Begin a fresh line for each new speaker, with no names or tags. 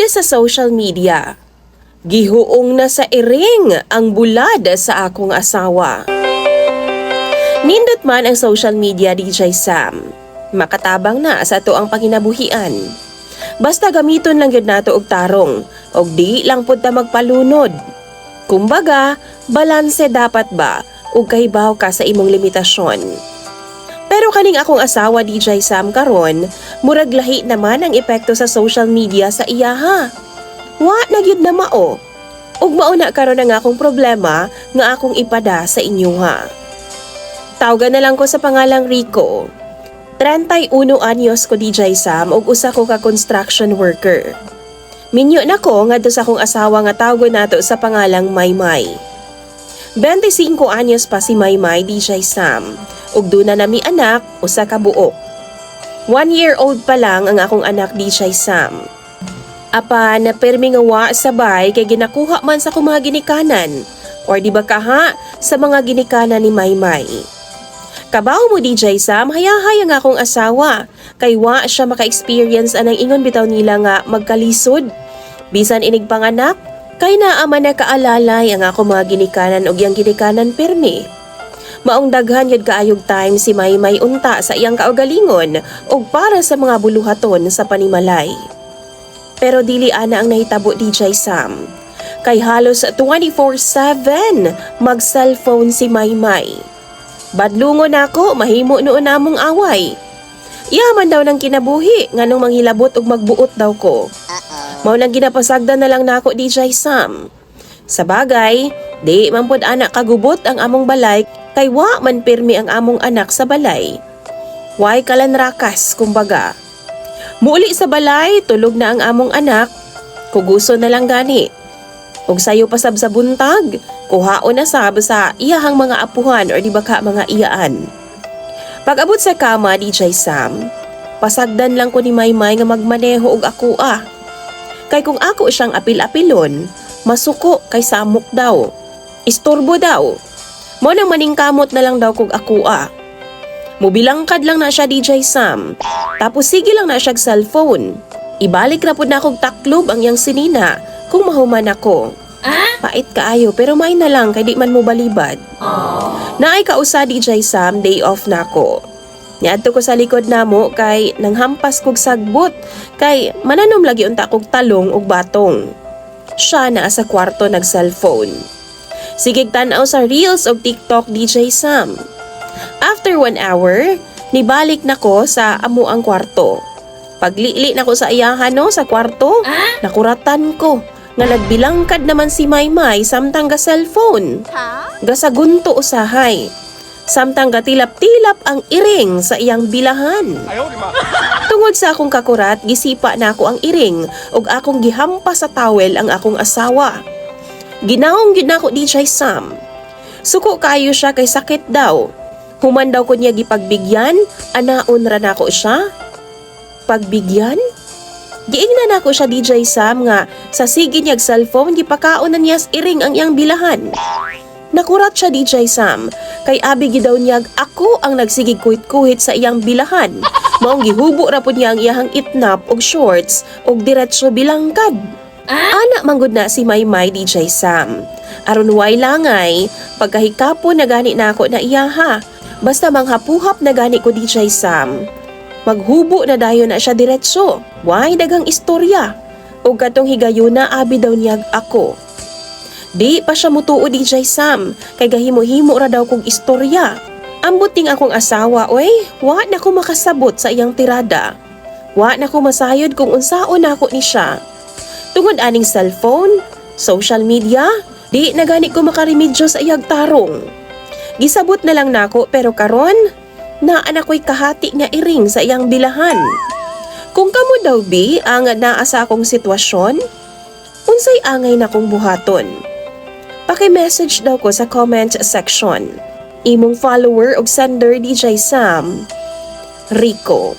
sa social media. Gihuong na sa iring ang bulad sa akong asawa. Nindot man ang social media, DJ Sam. Makatabang na sa ato ang panginabuhian. Basta gamiton lang yun nato og tarong, og di lang pud ta magpalunod. Kumbaga, balanse dapat ba, ug kahibaw ka sa imong limitasyon. Pero kaning akong asawa, DJ Sam, karon, murag lahi naman ang epekto sa social media sa iya ha. Wa na gyud na mao. Ug mauna karon ang akong problema nga akong ipada sa inyo ha. Tawagan na lang ko sa pangalang Rico. 31 anyos ko, DJ Sam, ug usa ko ka construction worker. Minyo na ko ngadto sa akong asawa nga tawgon nato sa pangalang Maymay. 25 anyos pa si Maymay, DJ Sam, ug duna nami anak, usa ka buok. 1-year-old pa lang ang akong anak, DJ Sam. Apa na permi nga wa sabay kay ginakuha man sa akong mga ginikanan, or di ba kaha sa mga ginikanan ni Maymay. Kabaw mo, DJ Sam, hayahay ang akong asawa, kay wa siya maka-experience anang ingon bitaw nila nga magkalisod. Bisan inig panganak, kay naaman na kaalalay ang ako mga ginikanan o yang ginikanan permi. Maong daghan yun kaayog time si Maymay unta sa iyang kaugalingon o para sa mga buluhaton sa panimalay. Pero dili ana ang nahitabo, DJ Sam. Kay halos 24/7 mag-cellphone si Maymay. Badlungon ako, mahimo noon namong away. Iyaman daw ng kinabuhi, nganong manghilabot og magbuot daw ko. Mao nang ginapasagdan na lang nako, DJ Sam. Sa bagay, di man pod anak kagubot ang among balay kay wa man pirmi ang among anak sa balay. Way kalanrakas, kumbaga. Muuli sa balay, tulog na ang among anak, kuguso na lang gani. Ug sayo pasab sa buntag, kuhaon na sab sa iyahang mga apuhan or di ba ka mga iyaan. Pag-abot sa kama, DJ Sam, pasagdan lang ko ni Maymay nga magmaneho og ako Kay kung ako siyang apil-apilon, masuko kay samok daw. Istorbo daw. Mo nang maningkamot na lang daw kog ako Mobilangkad lang na siya, DJ Sam. Tapos sige lang na siya cellphone. Ibalik na po na kog taklob ang yang sinina kung mahuman ako. Pait kaayo pero may na lang kay di man mo balibad. Naay kausa, DJ Sam, day off na ko. Niadto ko sa likod namo kay nanghampas kog sagbot kay mananom lagi unta kog talong ug batong. Siya na sa kwarto nag-cellphone. Sigig tan-aw sa Reels ug TikTok, DJ Sam. After 1 hour, nibalik na ko sa amo ang kwarto. Paglili na ko sa iyahan sa kwarto, nakuratan ko nga nagbilangkad naman si Maymay samtang ga cellphone. Gasagunto usahay. Samtang gatilap-tilap ang iring sa iyang bilahan. Tungod sa akong kakurat, gisipa na ako ang iring ug akong gihampas sa towel ang akong asawa. Ginaong gid nako, DJ Sam. Suko kayo siya kay sakit daw. Human daw ko niya gipagbigyan, anaon ra nako siya. Pagbigyan? Giingnan nako siya, DJ Sam, nga sa sige niyag cellphone gipakaon na niya iring ang iyang bilahan. Nakurat siya, DJ Sam, kay abi gidaw niyag ako ang nagsigig kuhit-kuhit sa iyang bilahan. Maong gihubo ra pud niya ang iyang itnap og shorts og diretso bilangkad. Ana manggod na si Maymay, DJ Sam. Aron way langay, pagkahikapon na gani na ako na iyaha. Basta manghapuhap na gani ko, DJ Sam. Maghubo na dayon na siya diretso. Way dagang istorya. Og katong higayuna abi daw niyag ako. Di pa siya mutuo, DJ Sam, kay gahimo-himo ra daw kong istorya. Ambuting akong asawa, oy, wa na ko makasabot sa iyang tirada. Wa na ko masayod kung unsaon ako ni siya. Tungod aning cellphone, social media, di na gani ko makarimedyo sa iyang tarong. Gisabot na lang nako pero karon, naan ako'y kahati nga iring sa iyang bilahan. Kung kamo daw bi ang naa sa akong sitwasyon, unsay angay na kong buhaton. Paki-message daw ko sa comment section. Imong follower og sender, DJ Sam, Rico.